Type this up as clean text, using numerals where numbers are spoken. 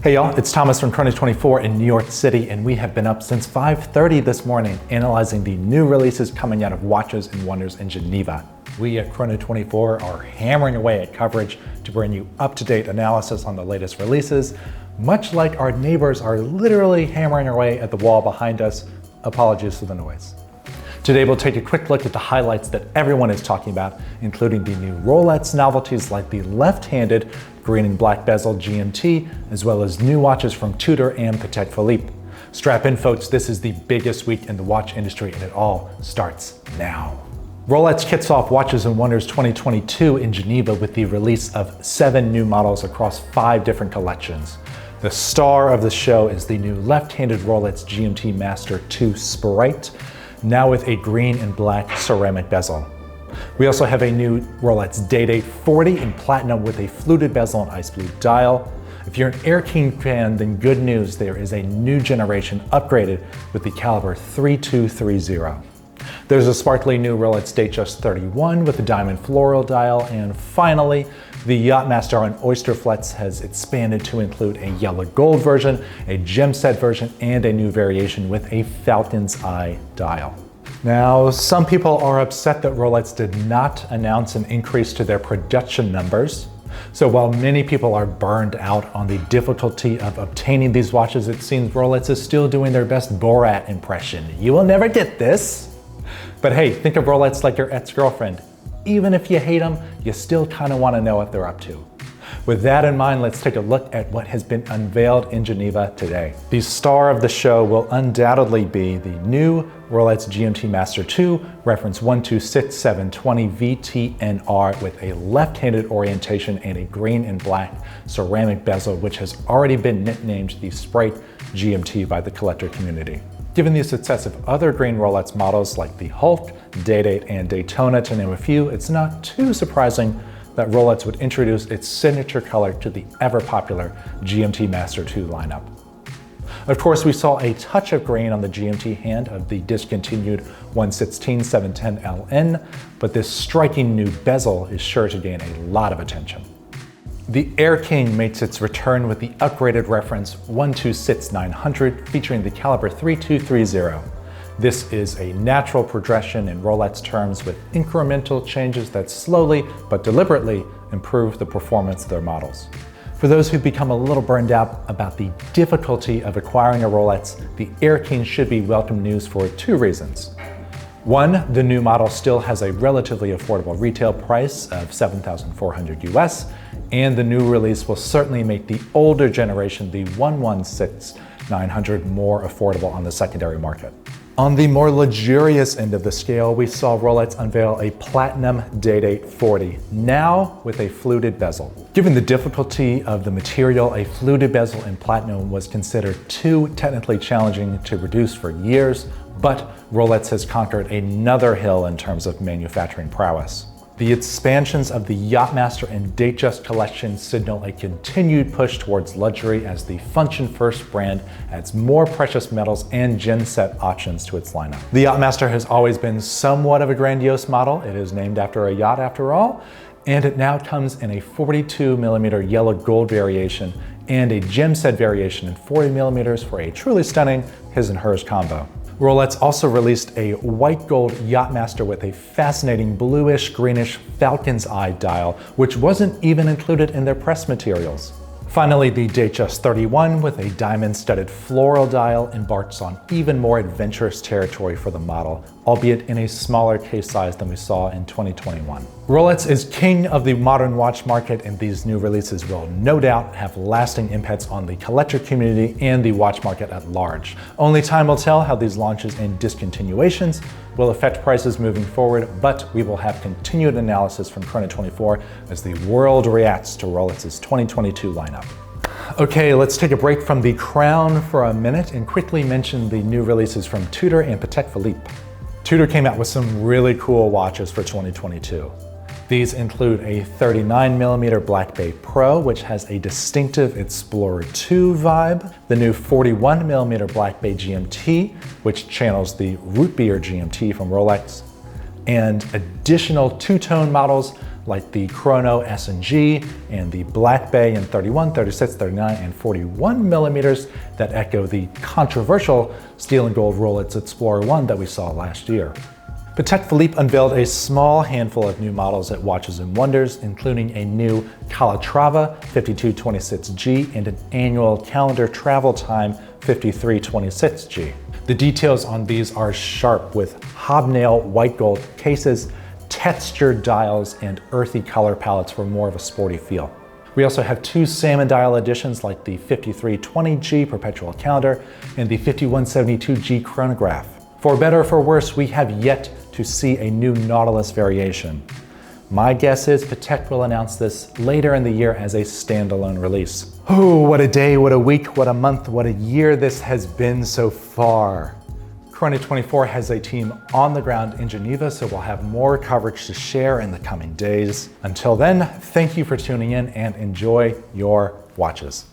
Hey y'all, it's Thomas from Chrono24 in New York City, and we have been up since 5:30 this morning analyzing the new releases coming out of Watches and Wonders in Geneva. We at Chrono24 are hammering away at coverage to bring you up-to-date analysis on the latest releases, much like our neighbors are literally hammering away at the wall behind us. Apologies for the noise. Today we'll take a quick look at the highlights that everyone is talking about, including the new Rolex novelties like the left-handed green and black bezel GMT, as well as new watches from Tudor and Patek Philippe. Strap in folks, this is the biggest week in the watch industry and it all starts now. Rolex kicks off Watches and Wonders 2022 in Geneva with the release of 7 new models across 5 different collections. The star of the show is the new left-handed Rolex GMT-Master II Sprite, now with a green and black ceramic bezel. We also have a new Rolex Day-Date 40 in platinum with a fluted bezel and ice blue dial. If you're an Air-King fan, then good news, there is a new generation upgraded with the caliber 3230. There's a sparkly new Rolex Datejust 31 with a diamond floral dial, and finally, the Yacht-Master on Oysterflex has expanded to include a yellow gold version, a gem set version, and a new variation with a falcon's eye dial. Now, some people are upset that Rolex did not announce an increase to their production numbers. So while many people are burned out on the difficulty of obtaining these watches, it seems Rolex is still doing their best Borat impression. You will never get this. But hey, think of Rolex like your ex-girlfriend. Even if you hate them, you still kind of want to know what they're up to. With that in mind, let's take a look at what has been unveiled in Geneva today. The star of the show will undoubtedly be the new Rolex GMT-Master II, reference 126720 VTNR with a left-handed orientation and a green and black ceramic bezel, which has already been nicknamed the Sprite GMT by the collector community. Given the success of other green Rolex models like the Hulk, Day-Date, and Daytona, to name a few, it's not too surprising that Rolex would introduce its signature color to the ever-popular GMT-Master II lineup. Of course, we saw a touch of green on the GMT hand of the discontinued 116-710LN, but this striking new bezel is sure to gain a lot of attention. The Air-King makes its return with the upgraded reference 126900 featuring the caliber 3230. This is a natural progression in Rolex terms with incremental changes that slowly but deliberately improve the performance of their models. For those who've become a little burned out about the difficulty of acquiring a Rolex, the Air-King should be welcome news for 2 reasons. One, the new model still has a relatively affordable retail price of $7,400 US, and the new release will certainly make the older generation, the 116-900, more affordable on the secondary market. On the more luxurious end of the scale, we saw Rolex unveil a Platinum Day-Date 40, now with a fluted bezel. Given the difficulty of the material, a fluted bezel in platinum was considered too technically challenging to produce for years, but Rolex has conquered another hill in terms of manufacturing prowess. The expansions of the Yacht-Master and Datejust collection signal a continued push towards luxury as the function-first brand adds more precious metals and gem set options to its lineup. The Yacht-Master has always been somewhat of a grandiose model. It is named after a yacht after all, and it now comes in a 42mm yellow gold variation and a gem set variation in 40mm for a truly stunning his and hers combo. Rolex also released a white gold Yacht-Master with a fascinating bluish greenish falcon's eye dial, which wasn't even included in their press materials. Finally, the Datejust 31 with a diamond-studded floral dial embarks on even more adventurous territory for the model, albeit in a smaller case size than we saw in 2021. Rolex is king of the modern watch market, and these new releases will no doubt have lasting impacts on the collector community and the watch market at large. Only time will tell how these launches and discontinuations will affect prices moving forward, but we will have continued analysis from Chrono24 as the world reacts to Rolex's 2022 lineup. Okay, let's take a break from the crown for a minute and quickly mention the new releases from Tudor and Patek Philippe. Tudor came out with some really cool watches for 2022. These include a 39mm Black Bay Pro, which has a distinctive Explorer 2 vibe, the new 41mm Black Bay GMT, which channels the root beer GMT from Rolex, and additional two-tone models like the Chrono S&G and the Black Bay in 31, 36, 39, and 41 millimeters that echo the controversial steel and gold Rolex Explorer 1 that we saw last year. Patek Philippe unveiled a small handful of new models at Watches and Wonders, including a new Calatrava 5226G and an annual calendar travel time 5326G. The details on these are sharp, with hobnail white gold cases, textured dials, and earthy color palettes for more of a sporty feel. We also have two salmon dial editions like the 5320G perpetual calendar and the 5172G chronograph. For better or for worse, we have yet to see a new Nautilus variation. My guess is Patek will announce this later in the year as a standalone release. Oh, what a day, what a week, what a month, what a year this has been so far. Chrono 24 has a team on the ground in Geneva, so we'll have more coverage to share in the coming days. Until then, thank you for tuning in and enjoy your watches.